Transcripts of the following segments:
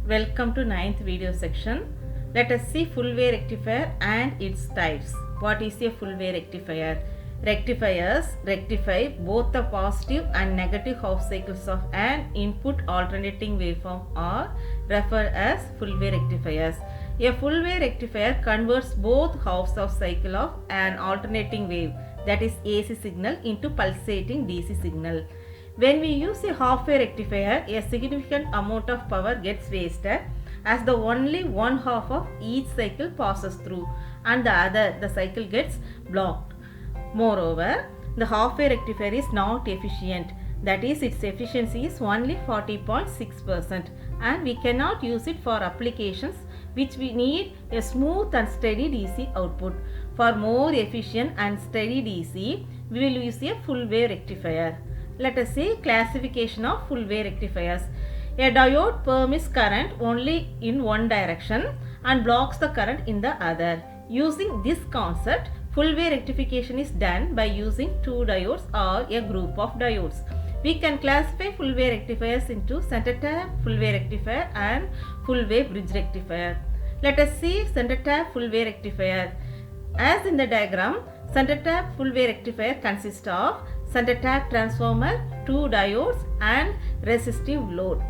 Welcome to 9th video section. Let us see full wave rectifier and its types. What is a full wave rectifier? Rectifiers rectify both the positive and negative half cycles of an input alternating waveform are referred as full wave rectifiers. A full wave rectifier converts both halves of cycle of an alternating wave, that is AC signal, into pulsating DC signal. When we use a half wave rectifier, a significant amount of power gets wasted as the only one half of each cycle passes through and the cycle gets blocked. Moreover, the half wave rectifier is not efficient, that is its efficiency is only 40.6% and we cannot use it for applications which we need a smooth and steady DC output. For more efficient and steady DC, we will use a full wave rectifier. Let us see classification of full wave rectifiers. A diode permits current only in one direction and blocks the current in the other. Using this concept, full wave rectification is done by using two diodes or a group of diodes. We can classify full wave rectifiers into center tap full wave rectifier and full wave bridge rectifier. Let us see center tap full wave rectifier. As in the diagram, center tap full wave rectifier consists of center tap transformer, two diodes and resistive load.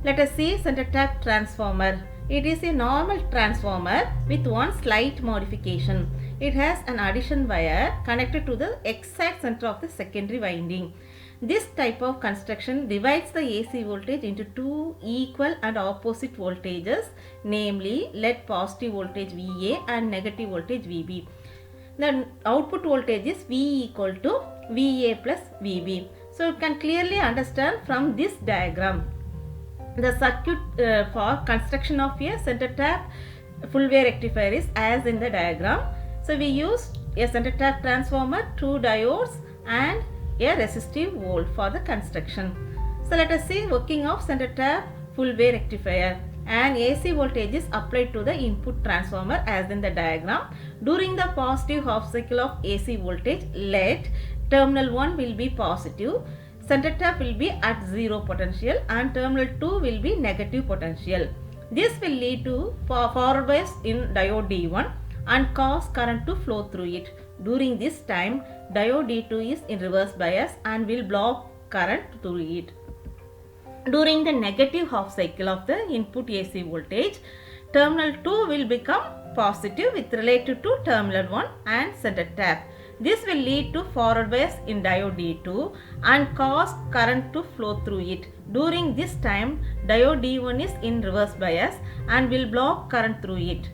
Let us see center tap transformer. It is a normal transformer with one slight modification. It has an addition wire connected to the exact center of the secondary winding. This type of construction divides the AC voltage into two equal and opposite voltages, namely let positive voltage VA and negative voltage VB. The output voltage is V equal to VA plus VB. So you can clearly understand from this diagram. The circuit for construction of a center tap full wave rectifier is as in the diagram. So we use a center tap transformer, two diodes and a resistive volt for the construction. So let us see working of center tap full wave rectifier. An AC voltage is applied to the input transformer as in the diagram. During the positive half cycle of AC voltage, let terminal 1 will be positive, center tap will be at 0 potential and terminal 2 will be negative potential. This will lead to forward bias in diode D1 and cause current to flow through it. During this time, diode D2 is in reverse bias and will block current through it. During the negative half cycle of the input AC voltage, terminal 2 will become positive with relative to terminal 1 and center tap. This will lead to forward bias in diode D2 and cause current to flow through it. During this time, diode D1 is in reverse bias and will block current through it.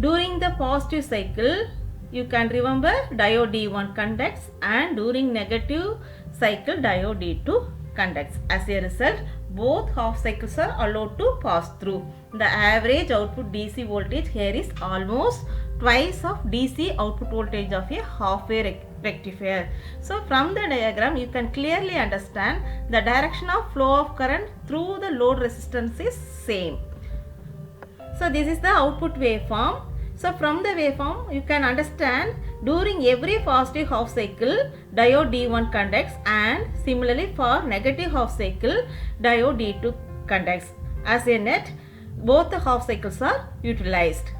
During the positive cycle, you can remember diode D1 conducts and during negative cycle diode D2 conducts. As a result, both half cycles are allowed to pass through. The average output DC voltage here is almost twice of DC output voltage of a half wave rectifier. So from the diagram you can clearly understand the direction of flow of current through the load resistance is same. So this is the output waveform. So from the waveform you can understand during every positive half cycle diode D1 conducts and similarly for negative half cycle diode D2 conducts. As a net, both the half cycles are utilized.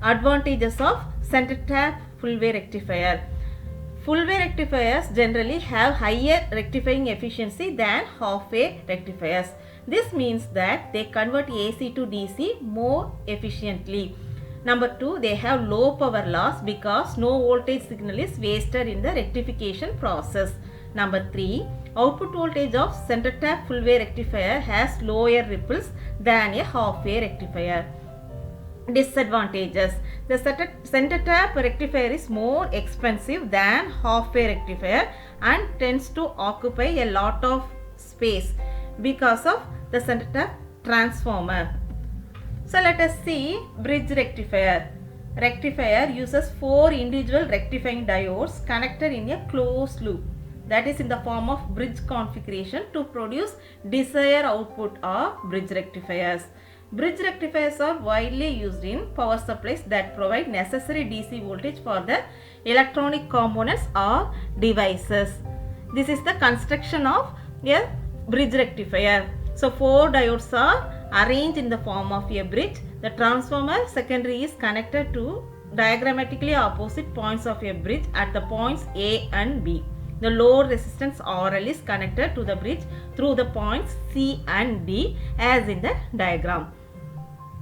Advantages of center tap full wave rectifier. Full wave rectifiers generally have higher rectifying efficiency than half wave rectifiers. This means that they convert AC to DC more efficiently. Number 2, they have low power loss because no voltage signal is wasted in the rectification process. Number 3, output voltage of center tap full wave rectifier has lower ripples than a half wave rectifier. Disadvantages. The center tap rectifier is more expensive than half wave rectifier and tends to occupy a lot of space because of the center tap transformer. So let us see bridge rectifier. Rectifier uses 4 individual rectifying diodes connected in a closed loop, that is in the form of bridge configuration to produce desired output of bridge rectifiers. Bridge rectifiers are widely used in power supplies that provide necessary DC voltage for the electronic components or devices. This is the construction of a bridge rectifier. So 4 diodes are arranged in the form of a bridge. The transformer secondary is connected to diagrammatically opposite points of a bridge at the points A and B. The load resistance RL is connected to the bridge through the points C and D as in the diagram.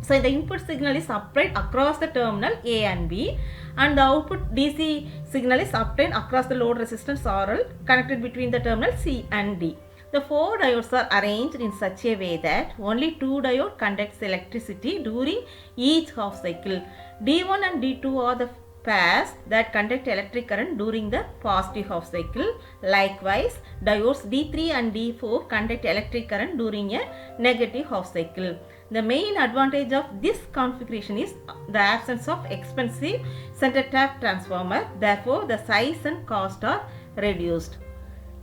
So the input signal is applied across the terminal A and B, and the output DC signal is obtained across the load resistance RL connected between the terminal C and D. The four diodes are arranged in such a way that only two diodes conducts electricity during each half cycle. D1 and D2 are the pairs that conduct electric current during the positive half cycle. Likewise, diodes D3 and D4 conduct electric current during a negative half cycle. The main advantage of this configuration is the absence of expensive center tap transformer. Therefore, the size and cost are reduced.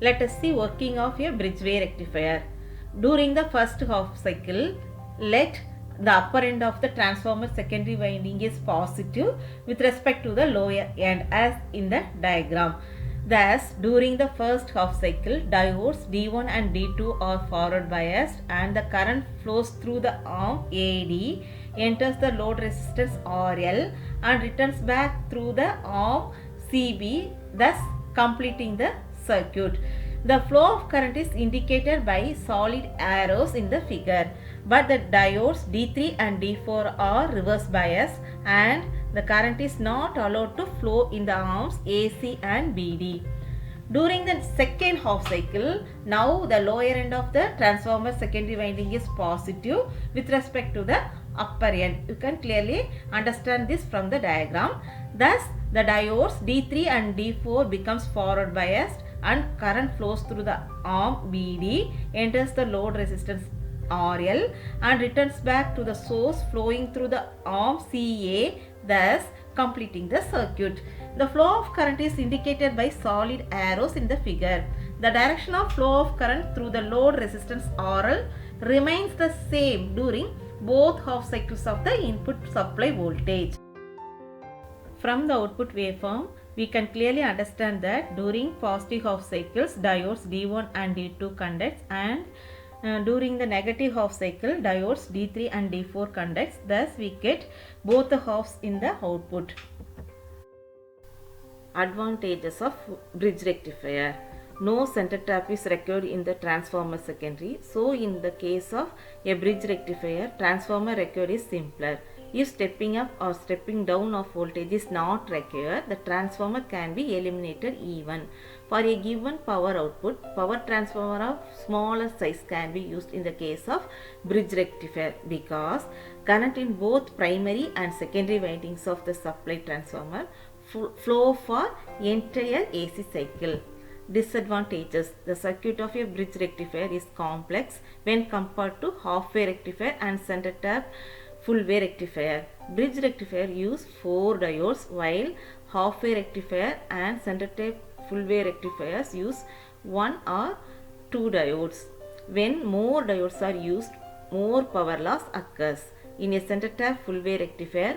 Let us see working of a bridgeway rectifier. During the first half cycle, let the upper end of the transformer secondary winding is positive with respect to the lower end as in the diagram. Thus, during the first half cycle, diodes D1 and D2 are forward biased and the current flows through the arm AD, enters the load resistance RL and returns back through the arm CB, thus completing the circuit. The flow of current is indicated by solid arrows in the figure, but the diodes D3 and D4 are reverse biased and the current is not allowed to flow in the arms AC and BD. During the second half cycle, now the lower end of the transformer secondary winding is positive with respect to the upper end. You can clearly understand this from the diagram. Thus, the diodes D3 and D4 becomes forward biased and current flows through the arm BD, enters the load resistance RL and returns back to the source flowing through the arm CA, thus completing the circuit. The flow of current is indicated by solid arrows in the figure. The direction of flow of current through the load resistance RL remains the same during both half cycles of the input supply voltage. From the output waveform, we can clearly understand that during positive half cycles, diodes D1 and D2 conducts, and during the negative half cycle, diodes D3 and D4 conducts. Thus, we get both the halves in the output. Advantages of bridge rectifier. No center tap is required in the transformer secondary. So, in the case of a bridge rectifier, transformer required is simpler. If stepping up or stepping down of voltage is not required, the transformer can be eliminated even. For a given power output, power transformer of smaller size can be used in the case of bridge rectifier because current in both primary and secondary windings of the supply transformer flow for entire AC cycle. Disadvantages. The circuit of a bridge rectifier is complex when compared to half-wave rectifier and center tap full-wave rectifier. Bridge rectifier use 4 diodes while half-wave rectifier and center tap full-wave rectifiers use 1 or 2 diodes. When more diodes are used, more power loss occurs. In a center tap full-wave rectifier,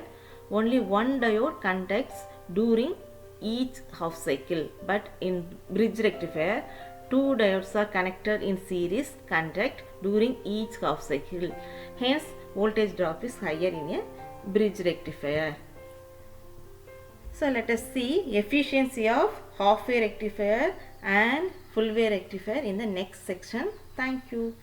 only 1 diode conducts during each half cycle, but in bridge rectifier, 2 diodes are connected in series conduct during each half cycle. Hence, voltage drop is higher in a bridge rectifier. So, let us see efficiency of half-wave rectifier and full-wave rectifier in the next section. Thank you.